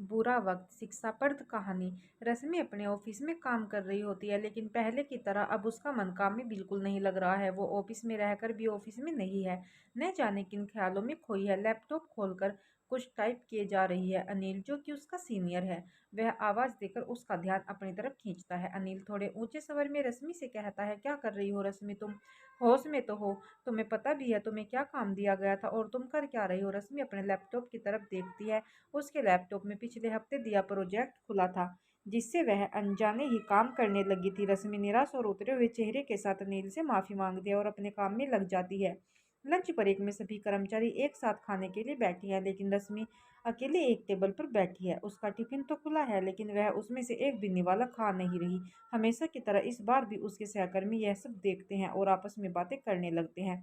बुरा वक्त शिक्षाप्रद कहानी। रश्मि अपने ऑफिस में काम कर रही होती है, लेकिन पहले की तरह अब उसका मन काम में बिल्कुल नहीं लग रहा है। वो ऑफिस में रहकर भी ऑफिस में नहीं है, न जाने किन ख्यालों में खोई है। लैपटॉप खोलकर कुछ टाइप किए जा रही है। अनिल, जो कि उसका सीनियर है, वह आवाज देकर उसका ध्यान अपनी तरफ खींचता है। अनिल थोड़े ऊंचे स्वर में रश्मि से कहता है, क्या कर रही हो रश्मि? तुम होश में तो हो? तुम्हें पता भी है तुम्हें क्या काम दिया गया था और तुम कर क्या रही हो? रश्मि अपने लैपटॉप की तरफ देखती है। उसके लैपटॉप में पिछले हफ्ते दिया प्रोजेक्ट खुला था, जिससे वह अनजाने ही काम करने लगी थी। रश्मि निराश और उतरे हुए चेहरे के साथ अनिल से माफी मांगती है और अपने काम में लग जाती है। लंच ब्रेक में सभी कर्मचारी एक साथ खाने के लिए बैठे हैं, लेकिन रश्मि अकेले एक टेबल पर बैठी है। उसका टिफिन तो खुला है, लेकिन वह उसमें से एक भी निवाला खा नहीं रही। हमेशा की तरह इस बार भी उसके सहकर्मी यह सब देखते हैं और आपस में बातें करने लगते हैं।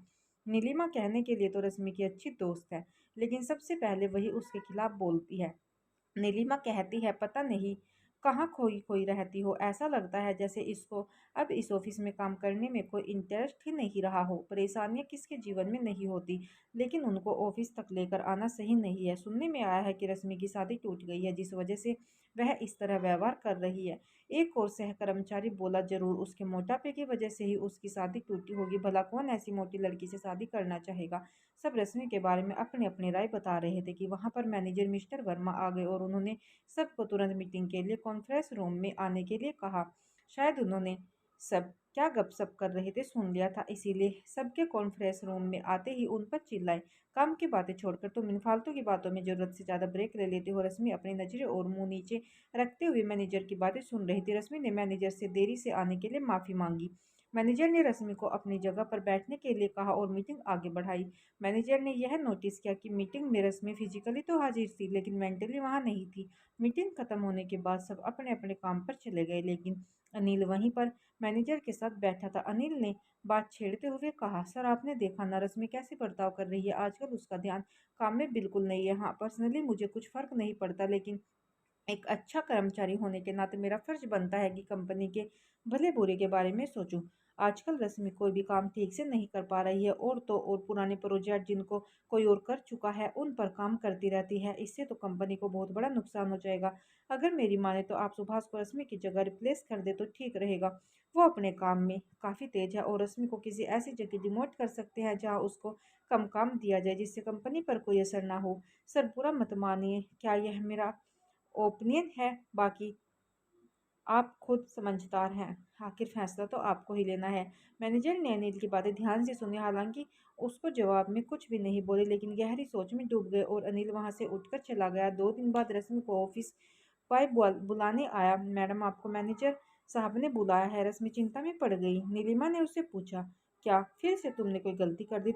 नीलिमा कहने के लिए तो रश्मि की अच्छी दोस्त है, लेकिन सबसे पहले वही उसके खिलाफ बोलती है। नीलिमा कहती है, पता नहीं कहाँ खोई खोई रहती हो। ऐसा लगता है जैसे इसको अब इस ऑफिस में काम करने में कोई इंटरेस्ट ही नहीं रहा हो। परेशानियां किसके जीवन में नहीं होती, लेकिन उनको ऑफिस तक लेकर आना सही नहीं है। सुनने में आया है कि रश्मि की शादी टूट गई है, जिस वजह से वह इस तरह व्यवहार कर रही है। एक और सहकर्मचारी बोला, जरूर उसके मोटापे की वजह से ही उसकी शादी टूटी होगी। भला कौन ऐसी मोटी लड़की से शादी करना चाहेगा? सब रश्मि के बारे में अपनी अपनी राय बता रहे थे कि वहां पर मैनेजर मिस्टर वर्मा आ गए और उन्होंने सबको तुरंत मीटिंग के लिए कॉन्फ्रेंस रूम में आने के लिए कहा। शायद उन्होंने सब क्या गपशप कर रहे थे सुन लिया था, इसीलिए सबके कॉन्फ्रेंस रूम में आते ही उन पर चिल्लाए। काम की बातें छोड़कर तुम इन फालतू की बातों में जरूरत से ज्यादा ब्रेक ले लेते हो। रश्मि अपनी नजरें और मुंह नीचे रखते हुए मैनेजर की बातें सुन रही थी। रश्मि ने मैनेजर से देरी से आने के लिए माफी मांगी। मैनेजर ने रश्मि को अपनी जगह पर बैठने के लिए कहा और मीटिंग आगे बढ़ाई। मैनेजर ने यह नोटिस किया कि मीटिंग में रश्मि फिजिकली तो हाजिर थी, लेकिन मेंटली वहां नहीं थी। मीटिंग खत्म होने के बाद सब अपने अपने काम पर चले गए, लेकिन अनिल वहीं पर मैनेजर के साथ बैठा था। अनिल ने बात छेड़ते हुए कहा, सर आपने देखा ना रश्मि कैसे बर्ताव कर रही है? आजकल उसका ध्यान काम में बिल्कुल नहीं है। हाँ, पर्सनली मुझे कुछ फर्क नहीं पड़ता, लेकिन एक अच्छा कर्मचारी होने के नाते मेरा फर्ज बनता है कि कंपनी के भले बुरे के बारे में सोचूं। आजकल रश्मि कोई भी काम ठीक से नहीं कर पा रही है, और तो और पुराने प्रोजेक्ट जिनको कोई और कर चुका है उन पर काम करती रहती है। इससे तो कंपनी को बहुत बड़ा नुकसान हो जाएगा। अगर मेरी माने तो आप सुभाष को रश्मि की जगह रिप्लेस कर दे तो ठीक रहेगा। वो अपने काम में काफ़ी तेज है, और रश्मि को किसी ऐसी जगह डिमोट कर सकते हैं जहाँ उसको कम काम दिया जाए, जिससे कंपनी पर कोई असर ना हो। सर बुरा मत मानिए, क्या यह मेरा ओपिनियन है, बाकी आप खुद समझदार हैं। आखिर फैसला तो आपको ही लेना है। मैनेजर ने अनिल की बातें ध्यान से सुनी, हालांकि उसको जवाब में कुछ भी नहीं बोले, लेकिन गहरी सोच में डूब गए और अनिल वहां से उठकर चला गया। 2 दिन बाद रश्मि को ऑफिस बॉय बुलाने आया। मैडम, आपको मैनेजर साहब ने बुलाया है। रश्मि चिंता में पड़ गई। नीलिमा ने उससे पूछा, क्या फिर से तुमने कोई गलती कर दी?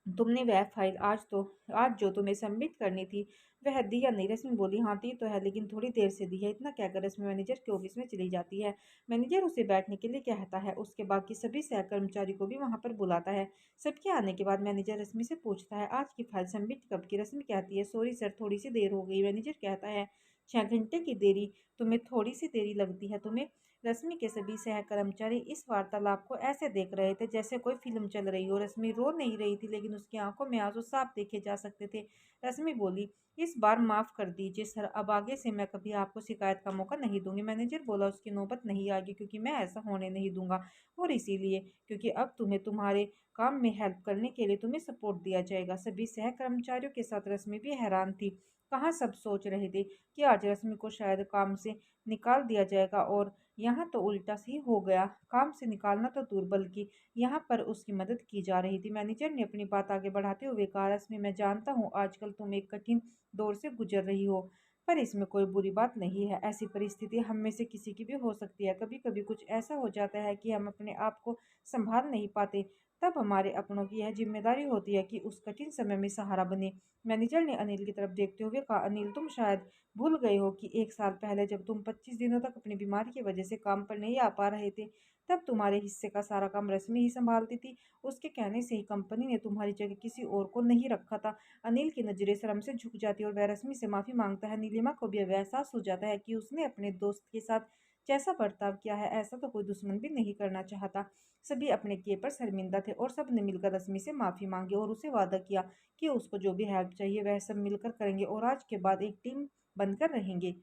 तुमने वह फाइल आज जो तुम्हें सबमिट करनी थी वह दी या नहीं? रश्मि बोली, हाँ दी तो है, लेकिन थोड़ी देर से दी है। इतना कहकर रश्मि मैनेजर के ऑफिस में चली जाती है। मैनेजर उसे बैठने के लिए कहता है, उसके बाकी सभी सहकर्मचारी को भी वहां पर बुलाता है। सबके आने के बाद मैनेजर रश्मि से पूछता है, आज की फाइल सबमिट कब की? रश्मि कहती है, सॉरी सर, थोड़ी सी देर हो गई। मैनेजर कहता है, 6 घंटे की देरी तुम्हें थोड़ी सी देरी लगती है तुम्हें? रश्मि के सभी सहकर्मचारी इस वार्तालाप को ऐसे देख रहे थे जैसे कोई फिल्म चल रही हो। रश्मि रो नहीं रही थी, लेकिन उसकी आंखों में आंसू साफ देखे जा सकते थे। रश्मि बोली, इस बार माफ कर दीजिए सर, अब आगे से मैं कभी आपको शिकायत का मौका नहीं दूंगी। मैनेजर बोला, उसकी नौबत नहीं आएगी, क्योंकि मैं ऐसा होने नहीं दूंगा, और इसीलिए क्योंकि अब तुम्हें तुम्हारे काम में हेल्प करने के लिए तुम्हें सपोर्ट दिया जाएगा। सभी सहकर्मचारियों के साथ रश्मि भी हैरान थी। कहाँ सब सोच रहे थे कि आज रश्मि को शायद काम से निकाल दिया जाएगा, और यहाँ तो उल्टा ही हो गया। काम से निकालना तो दूर, बल्कि यहाँ पर उसकी मदद की जा रही थी। मैनेजर ने अपनी बात आगे बढ़ाते हुए कहा, रश्मि मैं जानता हूँ आजकल तुम एक कठिन दौर से गुजर रही हो, पर इसमें कोई बुरी बात नहीं है। ऐसी परिस्थिति हम में से किसी की भी हो सकती है। कभी कभी कुछ ऐसा हो जाता है कि हम अपने आप को संभाल नहीं पाते, तब हमारे अपनों की यह जिम्मेदारी होती है कि उस कठिन समय में सहारा बने। मैनेजर ने अनिल की तरफ देखते हुए कहा, अनिल तुम शायद भूल गए हो कि 1 साल पहले जब तुम 25 दिनों तक अपनी बीमारी की वजह से काम पर नहीं आ पा रहे थे, तब तुम्हारे हिस्से का सारा काम रश्मि ही संभालती थी। उसके कहने से ही कंपनी ने तुम्हारी जगह किसी और को नहीं रखा था। अनिल की नजरें शर्म से झुक जाती और वह रश्मि से माफी मांगता है। नीलिमा को भी अब एहसास हो जाता है कि उसने अपने दोस्त के साथ जैसा बर्ताव किया है ऐसा तो कोई दुश्मन भी नहीं करना चाहता। सभी अपने किए पर शर्मिंदा थे और सब ने मिलकर रश्मि से माफ़ी मांगी और उसे वादा किया कि उसको जो भी हेल्प चाहिए वह सब मिलकर करेंगे और आज के बाद एक टीम बनकर रहेंगे।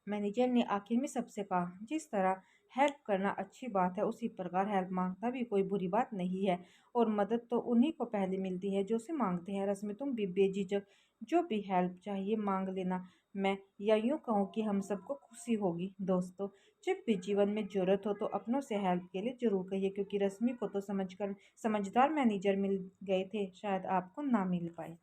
मैनेजर ने आखिर में सबसे कहा, जिस तरह हेल्प करना अच्छी बात है उसी प्रकार हेल्प मांगना भी कोई बुरी बात नहीं है और मदद तो उन्हीं को पहले मिलती है जो उसे मांगते हैं। रस्म तुम भी बेझिझक जो भी हेल्प चाहिए मांग लेना। मैं या यूं कहूँ कि हम सबको खुशी होगी। दोस्तों, जब भी जीवन में जरूरत हो तो अपनों से हेल्प के लिए जरूर कहिए, क्योंकि रश्मि को तो समझदार मैनेजर मिल गए थे, शायद आपको ना मिल पाए।